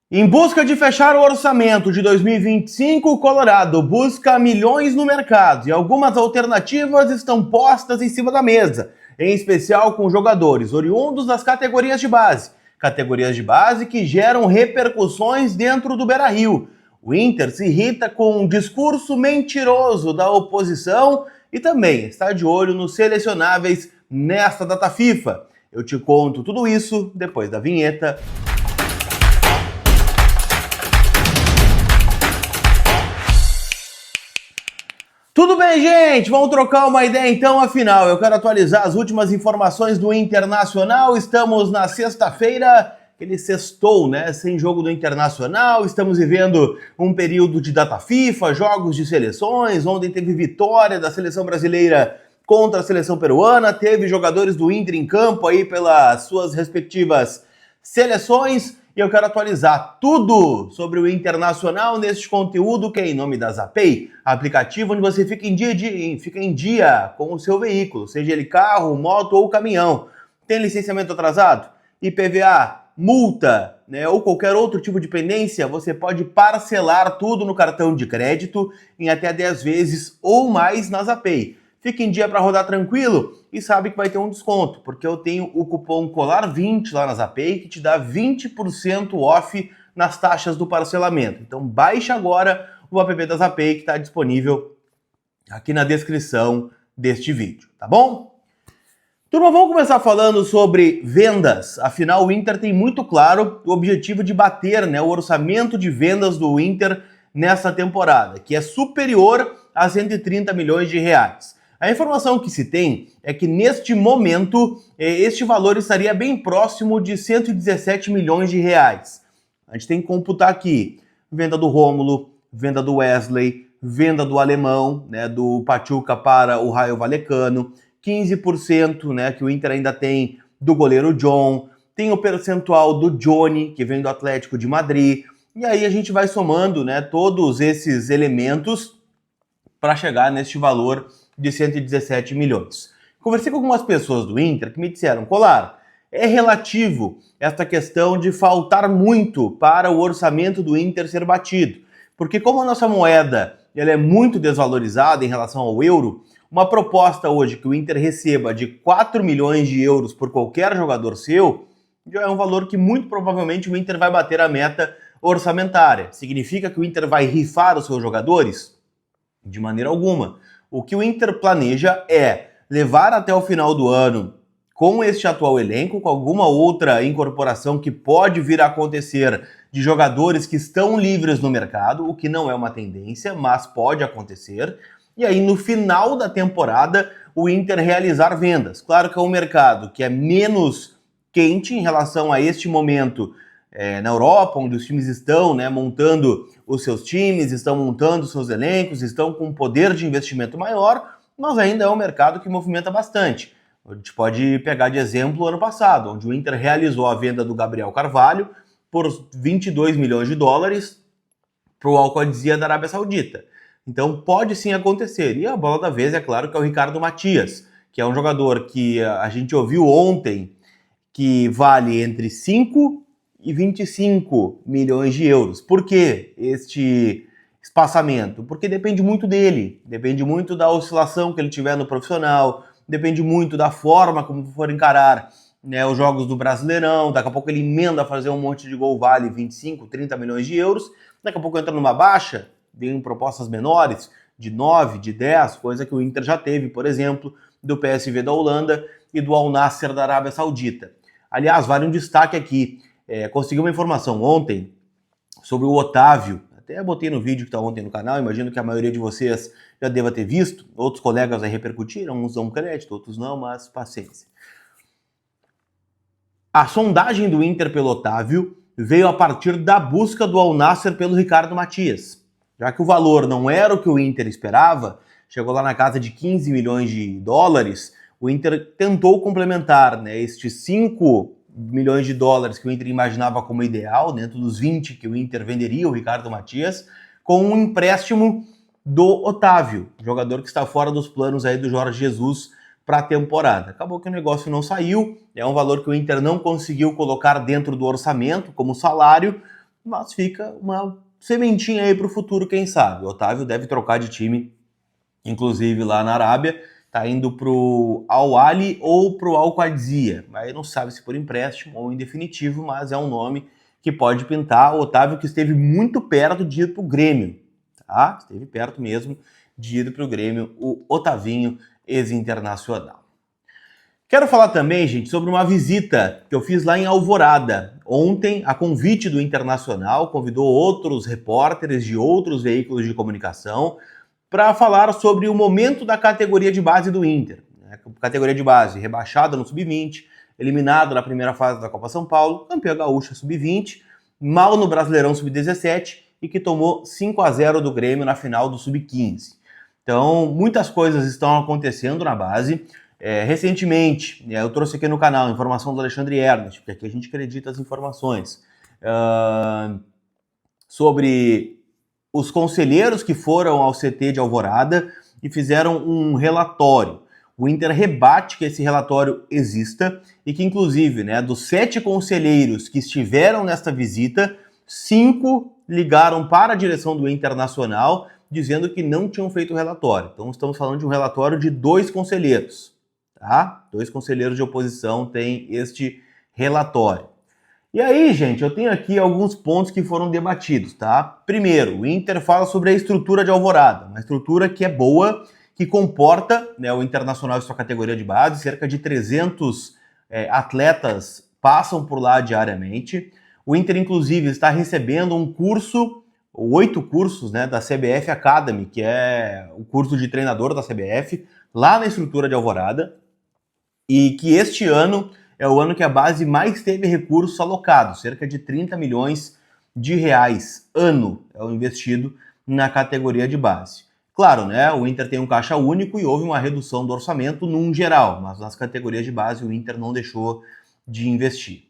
Em busca de fechar o orçamento de 2025, o Colorado busca milhões no mercado e algumas alternativas estão postas em cima da mesa, em especial com jogadores oriundos das categorias de base que geram repercussões dentro do Beira-Rio. O Inter se irrita com um discurso mentiroso da oposição e também está de olho nos selecionáveis nesta data FIFA. Eu te conto tudo isso depois da vinheta. Tudo bem, gente? Vamos trocar uma ideia então, afinal. Eu quero atualizar as últimas informações do Internacional. Estamos na sexta-feira, ele sextou, né? Sem jogo do Internacional. Estamos vivendo um período de data FIFA, jogos de seleções. Ontem teve vitória da seleção brasileira contra a seleção peruana. Teve jogadores do Inter em campo aí pelas suas respectivas seleções. E eu quero atualizar tudo sobre o Internacional neste conteúdo que é em nome da Zapay, aplicativo onde você fica em dia com o seu veículo, seja ele carro, moto ou caminhão. Tem licenciamento atrasado? IPVA, multa, né, ou qualquer outro tipo de pendência, você pode parcelar tudo no cartão de crédito em até 10 vezes ou mais na Zapay. Fica em dia para rodar tranquilo e sabe que vai ter um desconto, porque eu tenho o cupom COLAR20 lá na Zapay que te dá 20% off nas taxas do parcelamento. Então baixa agora o app da Zapay que está disponível aqui na descrição deste vídeo, tá bom? Turma, vamos começar falando sobre vendas. Afinal, o Inter tem muito claro o objetivo de bater, né, o orçamento de vendas do Inter nessa temporada, que é superior a 130 milhões de reais. A informação que se tem é que neste momento este valor estaria bem próximo de 117 milhões de reais. A gente tem que computar aqui venda do Rômulo, venda do Wesley, venda do alemão, né, do Pachuca para o Rayo Vallecano, 15%, né, que o Inter ainda tem do goleiro John, tem o percentual do Johnny, que vem do Atlético de Madrid, e aí a gente vai somando, né, todos esses elementos para chegar neste valor de 117 milhões. Conversei com algumas pessoas do Inter que me disseram, Colar, é relativo esta questão de faltar muito para o orçamento do Inter ser batido, porque como a nossa moeda ela é muito desvalorizada em relação ao euro, uma proposta hoje que o Inter receba de 4 milhões de euros por qualquer jogador seu, já é um valor que muito provavelmente o Inter vai bater a meta orçamentária. Significa que o Inter vai rifar os seus jogadores? De maneira alguma. O que o Inter planeja é levar até o final do ano com este atual elenco, com alguma outra incorporação que pode vir a acontecer de jogadores que estão livres no mercado, o que não é uma tendência, mas pode acontecer. E aí, no final da temporada, o Inter realizar vendas. Claro que é um mercado que é menos quente em relação a este momento na Europa, onde os times estão, né, montando os seus times, estão montando os seus elencos, estão com um poder de investimento maior, mas ainda é um mercado que movimenta bastante. A gente pode pegar de exemplo o ano passado, onde o Inter realizou a venda do Gabriel Carvalho por 22 milhões de dólares para o Al Qadsiya da Arábia Saudita. Então pode sim acontecer. E a bola da vez, é claro, que é o Ricardo Matias, que é um jogador que a gente ouviu ontem que vale entre 5 e 25 milhões de euros. Por que este espaçamento? Porque depende muito dele, depende muito da oscilação que ele tiver no profissional, depende muito da forma como for encarar, né, os jogos do Brasileirão. Daqui a pouco ele emenda a fazer um monte de gol, vale 25, 30 milhões de euros, daqui a pouco entra numa baixa, vem propostas menores, de 9, de 10, coisa que o Inter já teve, por exemplo, do PSV da Holanda e do Al Nassr da Arábia Saudita. Aliás, vale um destaque aqui, consegui uma informação ontem sobre o Otávio, até botei no vídeo que está ontem no canal, imagino que a maioria de vocês já deva ter visto, outros colegas aí repercutiram, uns dão crédito, outros não, mas paciência. A sondagem do Inter pelo Otávio veio a partir da busca do Al Nassr pelo Ricardo Matias. Já que o valor não era o que o Inter esperava, chegou lá na casa de 15 milhões de dólares, o Inter tentou complementar, né, estes 5 milhões de dólares que o Inter imaginava como ideal, dentro dos 20 que o Inter venderia o Ricardo Matias, com um empréstimo do Otávio, jogador que está fora dos planos aí do Jorge Jesus para a temporada. Acabou que o negócio não saiu, é um valor que o Inter não conseguiu colocar dentro do orçamento como salário, mas fica uma sementinha aí para o futuro, quem sabe. O Otávio deve trocar de time, inclusive lá na Arábia, tá indo pro Al Ahly ou pro Al Qadsiya. Aí não sabe se por empréstimo ou em definitivo, mas é um nome que pode pintar. O Otávio que esteve muito perto de ir pro Grêmio, tá? Esteve perto mesmo de ir pro Grêmio, o Otavinho, ex-internacional. Quero falar também, gente, sobre uma visita que eu fiz lá em Alvorada. Ontem, a convite do Internacional, convidou outros repórteres de outros veículos de comunicação para falar sobre o momento da categoria de base do Inter. Categoria de base rebaixada no Sub-20, eliminada na primeira fase da Copa São Paulo, campeã gaúcha Sub-20, mal no Brasileirão Sub-17 e que tomou 5-0 do Grêmio na final do Sub-15. Então, muitas coisas estão acontecendo na base. Recentemente, eu trouxe aqui no canal a informação do Alexandre Ernest, porque aqui a gente acredita as informações, sobre os conselheiros que foram ao CT de Alvorada e fizeram um relatório. O Inter rebate que esse relatório exista e que, inclusive, dos 7 conselheiros que estiveram nesta visita, 5 ligaram para a direção do Internacional dizendo que não tinham feito o relatório. Então, estamos falando de um relatório de 2 conselheiros. Tá? 2 conselheiros de oposição têm este relatório. E aí, gente, eu tenho aqui alguns pontos que foram debatidos, tá? Primeiro, o Inter fala sobre a estrutura de Alvorada, uma estrutura que é boa, que comporta o Internacional em sua categoria de base, cerca de 300 atletas passam por lá diariamente. O Inter, inclusive, está recebendo um curso, 8 cursos, da CBF Academy, que é o curso de treinador da CBF, lá na estrutura de Alvorada, e que este ano é o ano que a base mais teve recursos alocados, cerca de 30 milhões de reais ano é o investido na categoria de base. Claro, o Inter tem um caixa único e houve uma redução do orçamento num geral, mas nas categorias de base o Inter não deixou de investir.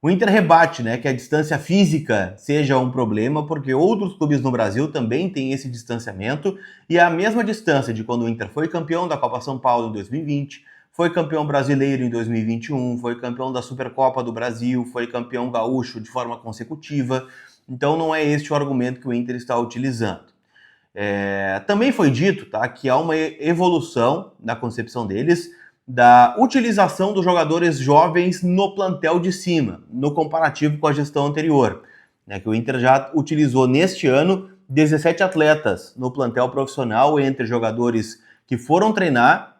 O Inter rebate que a distância física seja um problema, porque outros clubes no Brasil também têm esse distanciamento, e a mesma distância de quando o Inter foi campeão da Copa São Paulo em 2020, foi campeão brasileiro em 2021, foi campeão da Supercopa do Brasil, foi campeão gaúcho de forma consecutiva. Então não é este o argumento que o Inter está utilizando. Também foi dito que há uma evolução na concepção deles da utilização dos jogadores jovens no plantel de cima, no comparativo com a gestão anterior. Que o Inter já utilizou neste ano 17 atletas no plantel profissional, entre jogadores que foram treinar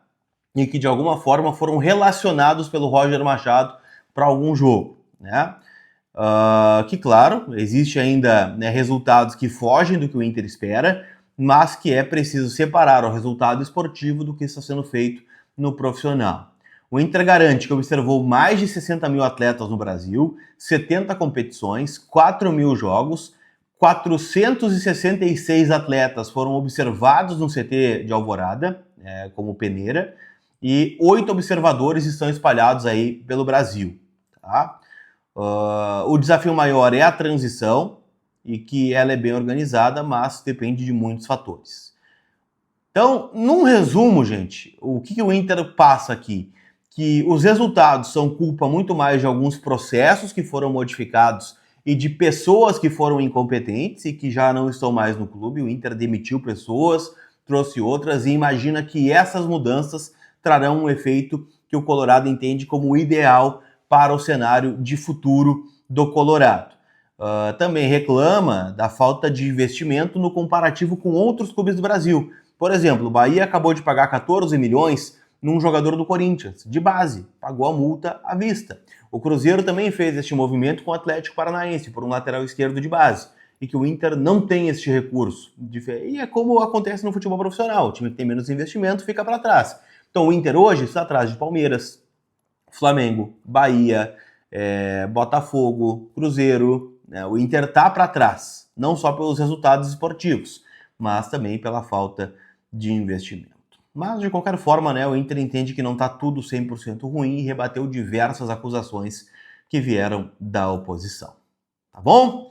e que de alguma forma foram relacionados pelo Roger Machado para algum jogo. Que claro, existe ainda resultados que fogem do que o Inter espera, mas que é preciso separar o resultado esportivo do que está sendo feito no profissional. O Inter garante que observou mais de 60 mil atletas no Brasil, 70 competições, 4 mil jogos, 466 atletas foram observados no CT de Alvorada, como peneira, e 8 observadores estão espalhados aí pelo Brasil. Tá? O desafio maior é a transição, e que ela é bem organizada, mas depende de muitos fatores. Então, num resumo, gente, o que o Inter passa aqui? Que os resultados são culpa muito mais de alguns processos que foram modificados e de pessoas que foram incompetentes e que já não estão mais no clube. O Inter demitiu pessoas, trouxe outras e imagina que essas mudanças trarão um efeito que o Colorado entende como ideal para o cenário de futuro do Colorado. Também reclama da falta de investimento no comparativo com outros clubes do Brasil. Por exemplo, o Bahia acabou de pagar 14 milhões num jogador do Corinthians, de base, pagou a multa à vista. O Cruzeiro também fez este movimento com o Atlético Paranaense, por um lateral esquerdo de base, e que o Inter não tem este recurso. E é como acontece no futebol profissional, o time que tem menos investimento fica para trás. Então o Inter hoje está atrás de Palmeiras, Flamengo, Bahia, Botafogo, Cruzeiro. O Inter está para trás, não só pelos resultados esportivos, mas também pela falta de investimento. Mas, de qualquer forma, o Inter entende que não está tudo 100% ruim e rebateu diversas acusações que vieram da oposição. Tá bom?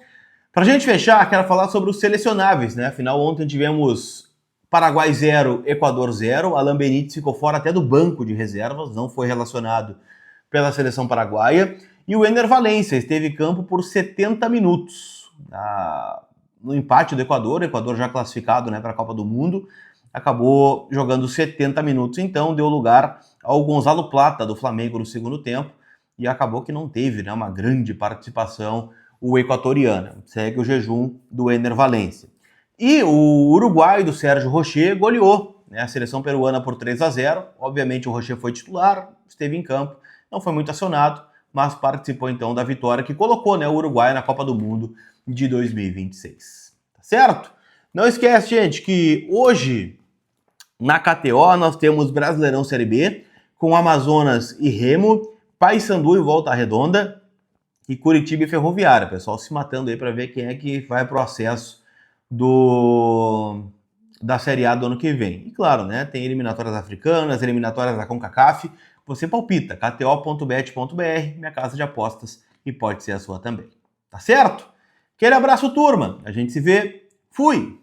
Para a gente fechar, quero falar sobre os selecionáveis, Afinal, ontem tivemos Paraguai 0, Equador 0. Alan Benítez ficou fora até do banco de reservas, não foi relacionado pela seleção paraguaia. E o Ener Valencia esteve em campo por 70 minutos. no empate do Equador, o Equador já classificado, né, para a Copa do Mundo, acabou jogando 70 minutos, então deu lugar ao Gonzalo Plata do Flamengo no segundo tempo, e acabou que não teve, né, uma grande participação o equatoriano. Segue o jejum do Ener Valencia. E o Uruguai do Sérgio Rocher goleou, né, a seleção peruana por 3-0. Obviamente o Rocher foi titular, esteve em campo, não foi muito acionado, mas participou então da vitória que colocou, né, o Uruguai na Copa do Mundo de 2026. Tá certo? Não esquece, gente, que hoje na KTO nós temos Brasileirão Série B com Amazonas e Remo, Paysandu e Volta Redonda e Curitiba e Ferroviária. Pessoal se matando aí para ver quem é que vai pro acesso da Série A do ano que vem. E claro, né, tem eliminatórias africanas, eliminatórias da CONCACAF. Você palpita, kto.bet.br, minha casa de apostas, e pode ser a sua também. Tá certo? Aquele abraço, turma. A gente se vê. Fui!